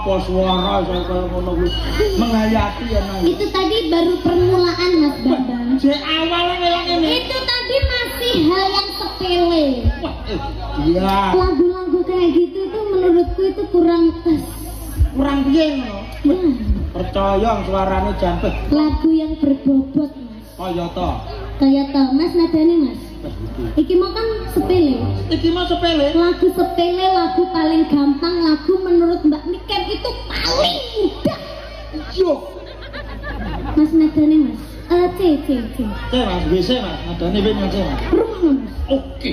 apa suara kaya ngono kuwi. Menghayati ya nang. Itu tadi baru permulaan Mas Bambang. Jek awal ngelang ini. Itu tadi masih hal yang sepele. Wah, iya. Lagu-lagu kayak gitu tuh menurutku itu kurang piye ngono. ya, Percaya suarane jampet. lagu yang berbobot Mas. Kaya to. Kayak tau Mas nadane Mas. Iki mau kan sepele. Iki mah sepele. Lagu sepele, lagu paling gampang, lagu menurut Mbak Niken itu paling mudah. Yo. Mas nadane Mas. C. Mas, WC Mas, nadane wis Mas. Rumah Mas. Oke.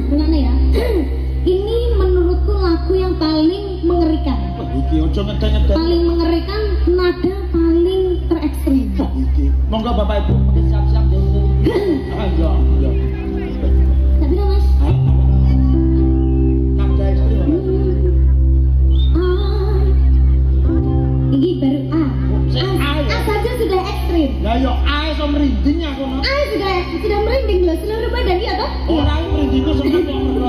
Gimana ya? Ini menurutku lagu yang paling mengerikan. Iki ojo ngeden-ngeden. Paling mengerikan, nada paling terekstrim. Iki. Monggo Bapak Ibu siap-siap dulu. Ayo, yo. Tapi dong Mas. Nada ekstrim. Ini baru A. A saja sudah ekstrim. Ya yo A iso merinding aku no. A sudah merinding loh seluruh badan iya toh? Ora merinding kok seneng kok ngono.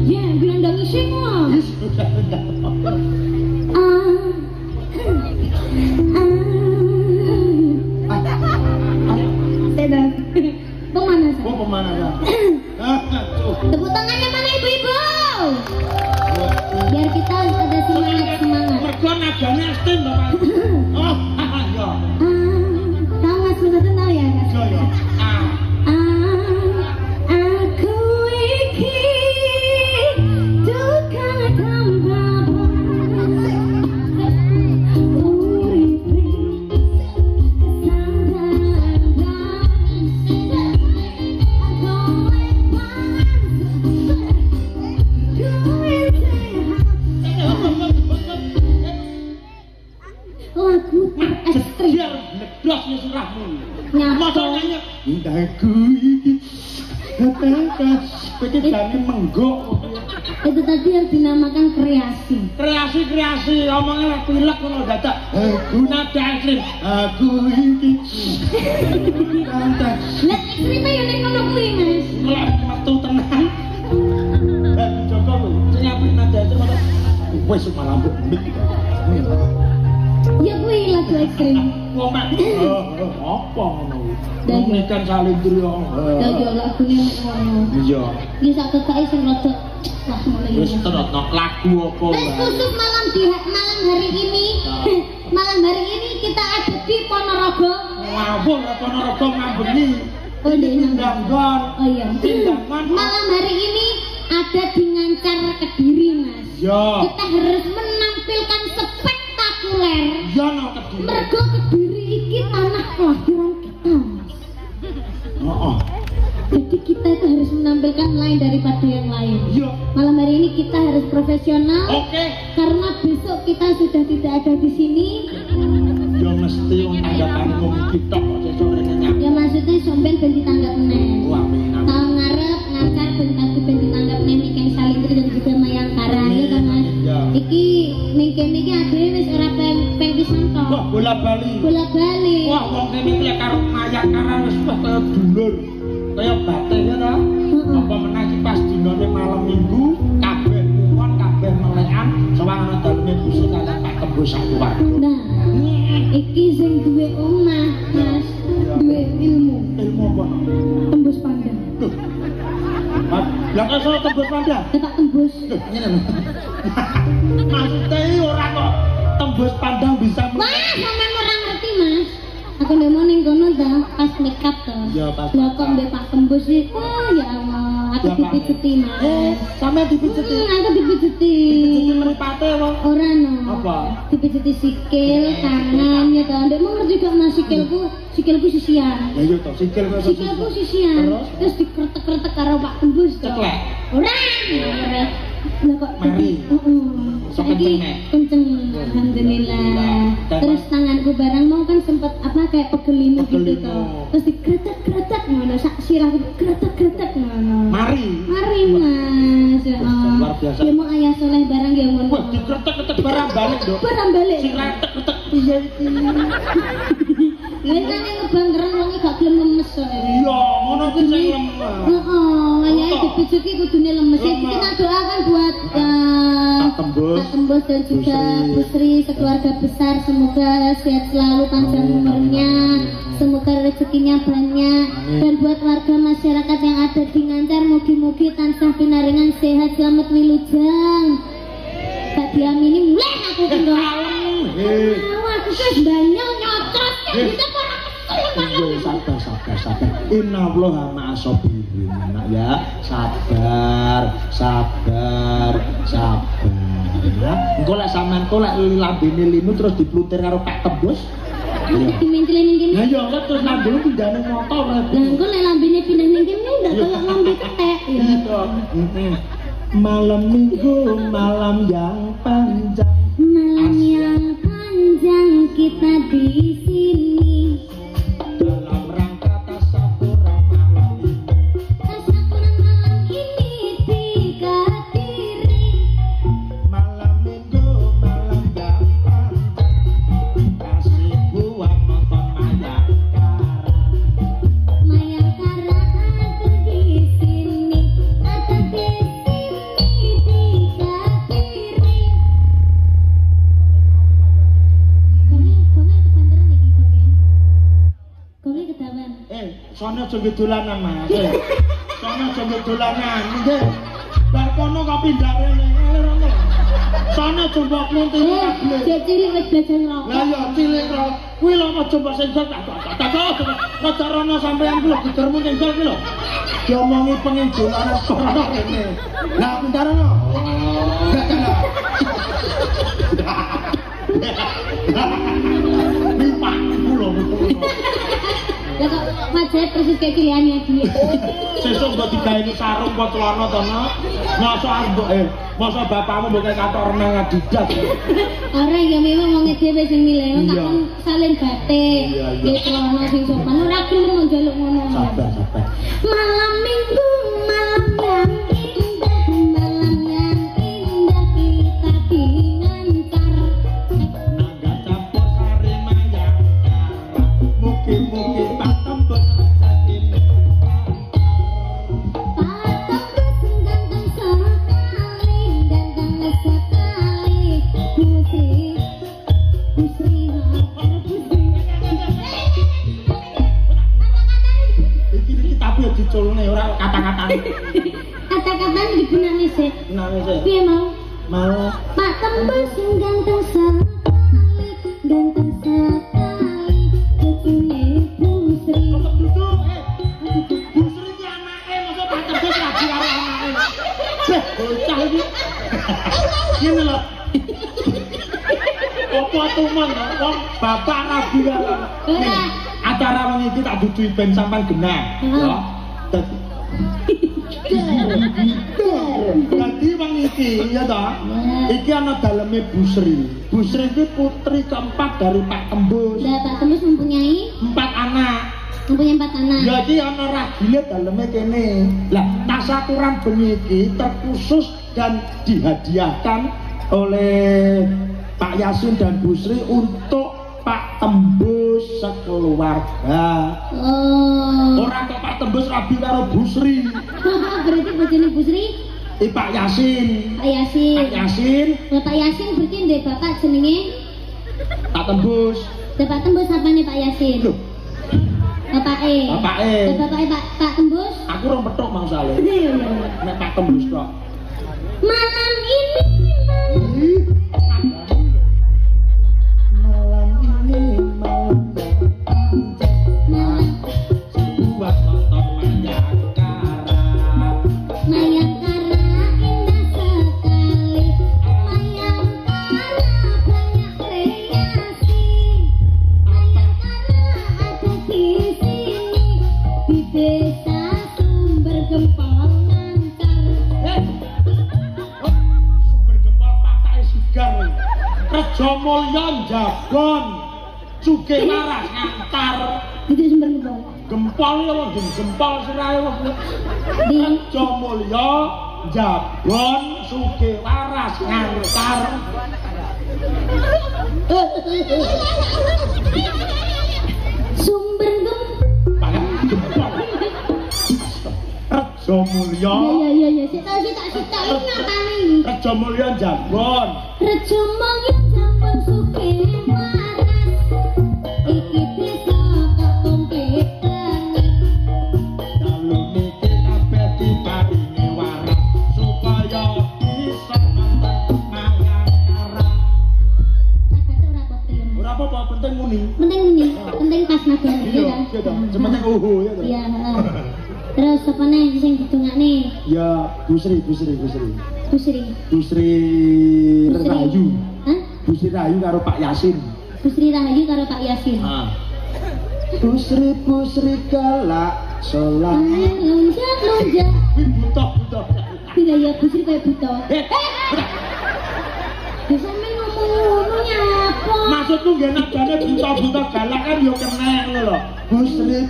Ya, gelandangi semua. Wis sudah. Sedap. Pemanasan. Oh, pemanasan. Tepuk tangannya mana ibu-ibu? Biar kita ada semangat. Mergo nadane ekstrim Bapak. Oh, yo. Tahu Mas Sultan tahu ya Mas? Yo yo. A. Aku iki tukang tambah lagu ekstrim. Biar ngedosnya surahmu. Nyapa. Masalahnya indaku iki. Petik jane menggok. Itu tadi yang dinamakan kreasi. Kreasi omongnya pilek ngono dadak. Aku nada ekstrim. Aku iki. Kantas. Lah ekstrimnya yang ning ngono kuwi Mas. Lek metu tenan. Eh Joko lho, sing apik nada ekstrim apa? Wis malah mbok mik. Ya kuwi lagu ekstrim. Wong mek apa ngono. Ikan salindro. Ya yo lagune nek ngono. Iya. Iki sak kekake sing rada wah ngono Wis iki. terotno lagu apa Wes khusus malam hari ini. Malam hari ini kita ada di Ponorogo. ngawur Ponorogo ngambeni. Oh, di Ndanggon. Oh iya. Tindakan. Malam hari ini ada di Ngancar Kediri, Mas. Ya. Kita harus menampilkan spektakuler. Ya no Kediri. Mergo Kediri iki tanah kelahiran kita, Mas. Heeh. Jadi kita itu harus menampilkan lain daripada yang lain. Iya. Malam hari ini kita harus profesional. Oke. Karena besok kita sudah tidak ada di sini. Ya mesti wong tanggapan wong kita kok sesuk rene nyapa. Ya maksudnya sampean ben ditanggap meneh. Wah, amin. Tahun ngarep Ngancar ben tadi ben ditanggap meneh Niken Salintri dan juga Mayangkara ya kan Mas. Iya. Iki ning kene iki adewe wis ora peng pisan to. Wah, bola bali. Bola-bali. Wah, wong kene iki lek karo Mayangkara wis wah kaya dulur. Kaya batene ta. Apa meneh iki pas dinane malam Minggu, kabeh kuwon, kabeh melekan, sowan ana daleme Gusti kaliyan Pak Tembus Sakuwar. Nah, iki sing duwe omah, Mas. Duwe ilmu. Ilmu apa? Tembus pandang. Lah kok iso tembus pandang? Tepak tembus. Loh, ngene. Maksudnya iki ora kok tembus pandang bisa Wah, sampean ora ngerti, Mas. Aku ndemo ning kono ta, pas makeup to. Ya, pas Lah kok mbek Pak Tembus iki. Oh, ya Allah, aku Ya, Pak. dipijeti, Mas. sampe dipijeti. Aku dipijeti. Dipijeti mripate apa? Ora no. Apa? Dipijeti sikil, tangan ya to. Ndek mau ngerti gak Mas sikilku sisian. Ya yo to, sikil kok Sikilku sisian. Terus dikretek-kretek karo Pak Tembus to. Ceklek. Ora. Lah kok Mari. Heeh. So kenceng, Nek. Kenceng. Alhamdulillah. Terus tanganku barang mau kan sempet apa kayak pegel gitu Pegel to. linu. Terus dikretek-kretek ngono sak sirahku kretek-kretek ngono. Mari. Mari Mas. Luar biasa. Ya mau ayah soleh barang ya ngono. Wah, dikretek-ketek barang balik, Dok. Barang balik. Sing retek-retek. Iya. Lha kan ngebangkeren wong gak gelem lemes kok. Iya, ngono kuwi sing lemah. Heeh, wayahe dipijeki kudune lemes. Jadi kita doakan buat Pak Tembus dan juga Bu Sri sekeluarga besar, semoga sehat selalu, panjang umurnya, semoga rezekinya banyak. Dan buat warga masyarakat yang ada di Ngancar, mugi-mugi tansah pinaringan sehat, selamat wilujeng. Tak diamini mulai aku tinggal aku kes banyak nyocot kita orang sabar. Innallaha ma'as-sabirin, nak ya. Sabar. Engko lek sampean kok lek lambene linu terus diplutir karo Pak Tembus. dimentilin ning kene. Lah ya kok terus lambene pindahane motor. Lah engko lek lambene pindah ning kene ndak koyo lambe ketek ya. Malam minggu, malam yang panjang. Malam yang panjang kita di sini. Dalam rangka tasyakuran malam ini. Tasyakuran malam ini dihadiri. Malam minggu, malam yang panjang. Kasih buat nonton Mayangkara ada di sini, ada di sini dihadiri. Konge ketahuan. Sono aja dolanan Mas. Sono aja dolanan. Nggih. Bar kono kok pindah rene. Rono. Sono coba klunti kabeh. Cek cilik wis belajar ngerokok. Lah ya cilik kok. Kuwi lho coba sensor tak. Rada rono sampean kuwi lho gegermu sensor kuwi lho. Diomongi pengen dolanan kono rene. Lah pindah rono. Pak kulo. Lah kok wajah persis kayak kiliannya dia. Sesuk mbok digaweni sarung apa celana to, no? Masa bapakmu mbok kaya kantor renang Adidas. Ora ya memang wong dhewe sing milih, takon salin batik. Nggih celana sing sopan ora gelem njaluk ngono. Sabar. Malam minggu, malam yang indah, malam yang indah kita di Ngancar. Nangga campur sari mayang. Mugi-mugi Pak Tembus rezekine. Pak Tembus ganteng sekali, ganteng sekali. Putri Iki tapi ya diculune ora kata-katane. kata-kata dibenani sih. Nane sih. Piye mau? Mau Pak Tembus ganteng sekali, ganteng sekali. Putri Busri. kok duduk Busri ki anake masa Pak Tembus rabi karo anake. Bocah iki. Ngene lho. Apa tuman wong bapak rabi karo. Ora. Acara wengi iki tak duduhi ben sampean genah. Ya. Dadi wengi iki ya ta. Iki ana daleme Busri. Busri iki putri keempat dari Pak Tembus. Lah Pak Tembus mempunyai 4 anak. 4 anak. Ya iki ana ragile daleme kene. Lah tasyakuran bengi iki terkhusus dan dihadiahkan oleh Pak Yasin dan Busri untuk Pak Tembus sekeluarga. Oh. Orang kok Pak Tembus rabi karo Busri. Berarti bojone Busri Pak Yasin. Pak Yasin. Pak Yasin, Bapak Yasin berarti ndek bapak jenenge Pak Tembus. Bapak Tembus apane Pak Yasin? Loh, Bapake. bapake. Bapake Pak Tembus. Aku rong petuk mangsale. Iya. Nek Pak Tembus kok. Malam ini Malam ini malam malam buat nonton Mayangkara. Mayangkara indah sekali. Mayangkara banyak kreasi. Mayangkara ada di sini, di desa Sumber Gempol Ngancar. Sumber gempol patake sigar. Rejo Mulya Njabon. Sugih Waras Ngantar. Itu Sumber Gempol. Gempol ya wong gempol sirahe wong. Di Rejo Mulya Njabon Sugih Waras Ngantar. Sumber Gempol. Gempol. Rejo Mulya. Iya. Sita ini ngapane? Rejo Mulya Jambon. Rejo Mulya Jambon sugih waras. Iki desa kok kompetan. Dalu niki kabeh diparingi waras supaya bisa mantan mayang karang. Agate ora apa-apa. Ora apa-apa, penting muni. Penting pas nadane Iya, ya. iya toh. Sementing ya toh. Iya, heeh. Terus apa nih sing didongakne? Ya, Busri. Busri. Rahayu. Hah? Busri Rahayu karo Pak Yasin. Busri Rahayu karo Pak Yasin. Ah. Busri galak solat. Lonjak. Wih, butok. Iya ya, Busri kayak buta. Bisa main ngomong nyapa? Maksudku nggih nadane buta galak kan yo kena ngono lho. Busri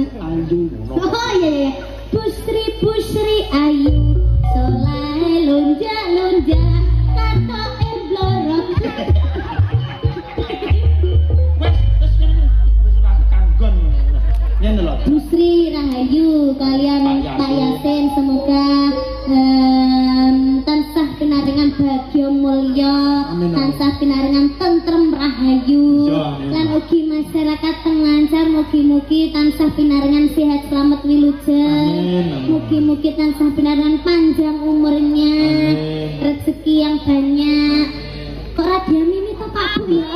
ayu. Oh iya. Busri ayu. Soleh lonjak kato emblorok. Wes ora kanggon. Ngene lho. Busri Rahayu kalian Pak Yasin semoga tansah pinaringan bagya mulya, tansah pinaringan tentrem rahayu, lan ugi masyarakat tengancar mugi-mugi tansah pinaringan sehat selamat wilujeng, mugi-mugi tansah pinaringan panjang umurnya, rezeki yang banyak. Kok radia mimi to Pak Bu ya?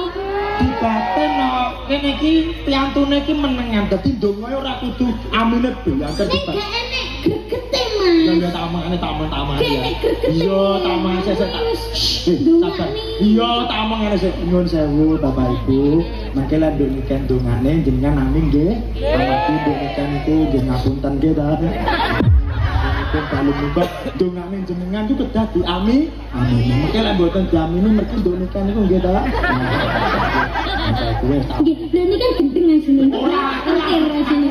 Dibaten no, kene iki piantune iki menengan dadi ndonga ora kudu amine belantar Nek dibaten. gak enek gregete Mas. Ya tamangane taman ya. Kene gregete. Iya, taman sesek tak. Sabar. Dongane. Iya, tamangane sik nyuwun sewu Bapak Ibu. Mangke lan ndonga dongane jenengan amin nggih. Amargi ndonga niku nggih ngapunten nggih ta. Pun kalau muka dongane jenengan itu kedah diami. Amin. Mangke lan mboten diamini mergi ndonga niku nggih ta. Nggih, lha ini kan gendeng asine. Pikir asine.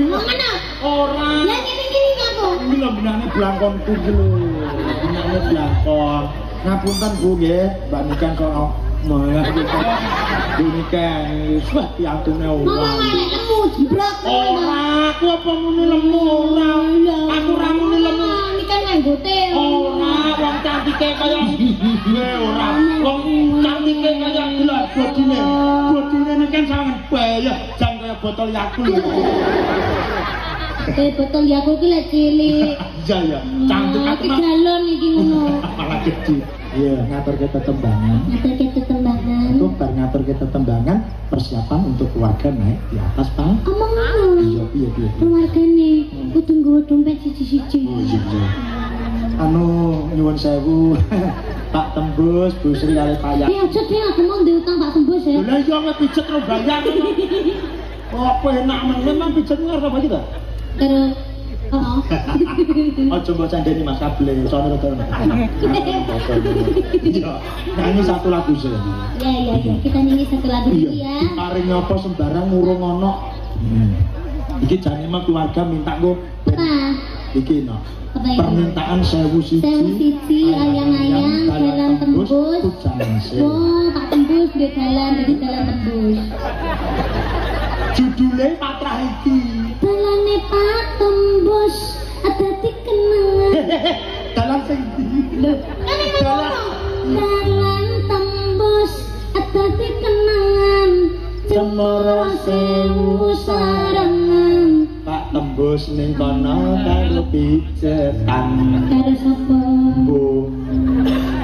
Ngono. Ora. Ya gini ngapa? Iki lho benane blangkonku iki lho. Benane blangkon. Ngapunten Bu nggih, Mbak Niken kok malah Niken wis piantune ora. Ngomong elek lemu jebrok. Ora, aku apa muni lemu ora. Aku ora muni lemu. Ini kan nganggote. Ora, wong cantike kaya iki ora. Wong cantike kaya gelar bodine. Bodine Niken sangen bayah jan kaya botol Yakult. Botol Yakult ki lek cilik. Iya, cantik Iki galon iki ngono. malah gede. Iya, ngatur ke tetembangan. Itu bar ngatur ke tetembangan persiapan untuk keluarga naik di atas pang. Omong ngono. Iya. Keluargane kudu nggawa dompet siji-siji. Oh iya. Anu nyuwun sewu. Pak Tembus, Bu Sri kali Pak Ya aja deh aku mau diutang Pak Tembus ya. Lah iya nek pijet ro bayar. Oh, apa enak memang pijet ngarep apa kita? Terus Ojo mbok candeni Mas Kable, sono to. Iya, nyanyi satu lagu sih. Ya, kita nyanyi satu lagu dulu ya. Paring apa sembarang ngurung ono. Iki jane mah keluarga minta go. Apa? Iki no. Apa itu? Permintaan 1000 siji ayang-ayang jalan tembus. Oh, Pak Tembus dia jalan dari jalan tembus. Judulnya Patrah iki. Dalane Pak Tembus ada di kenangan. Dalam sing Dalan tembus ada di kenangan. Cemoro sewu sarangan. Pak Tembus ning kono karo pijetan. Karo sapa? Bu.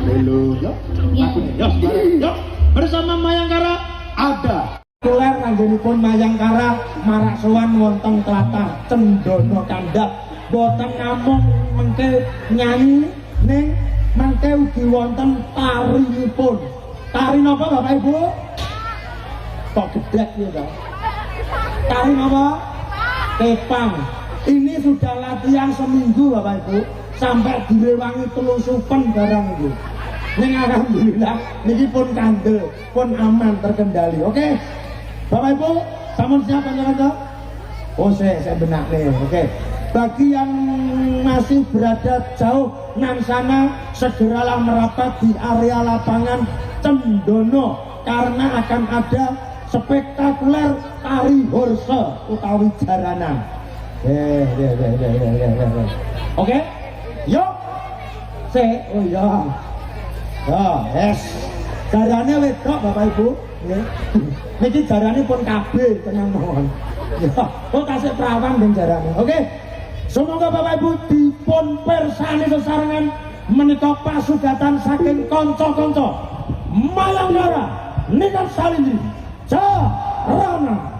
Halo, yuk. Yuk. Bersama Mayangkara ada. Kuler anggenipun Mayangkara marak sowan wonten tlatah Cendana Kandhap. Boten namung mengke nyanyi ning mengke ugi wonten tarinipun. Tari napa Bapak Ibu? Kok gedek ya, Pak? Tari napa? Kepang. Ini sudah latihan seminggu Bapak Ibu, sampai direwangi telusupen barang itu. Ning alhamdulillah niki pun kandel, pun aman terkendali. Oke. Bapak Ibu, sampun siap panjenengan? Oh, saya benak nih. Oke. Bagi yang masih berada jauh nang sana, segeralah merapat di area lapangan Cendana karena akan ada spektakuler tari horse utawi jaranan. Oke, yuk, oh iya, yes, jarane wedok bapak ibu, niki jarane pun kabeh tenang mohon, ya, kasih perawan dan jarane, oke, semoga bapak ibu dipun persani sesarengan menika pasugatan saking konco-konco Malanggara Nikat Salindri Jarana.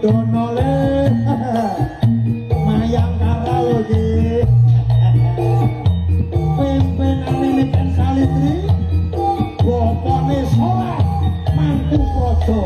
dono le mayang kara lho iki pimpinane Niken Salitri bapane Soleh Mangku Praja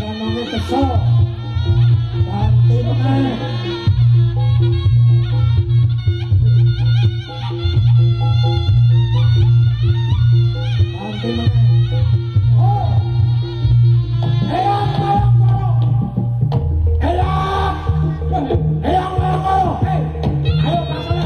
manonge kesel ganti meneh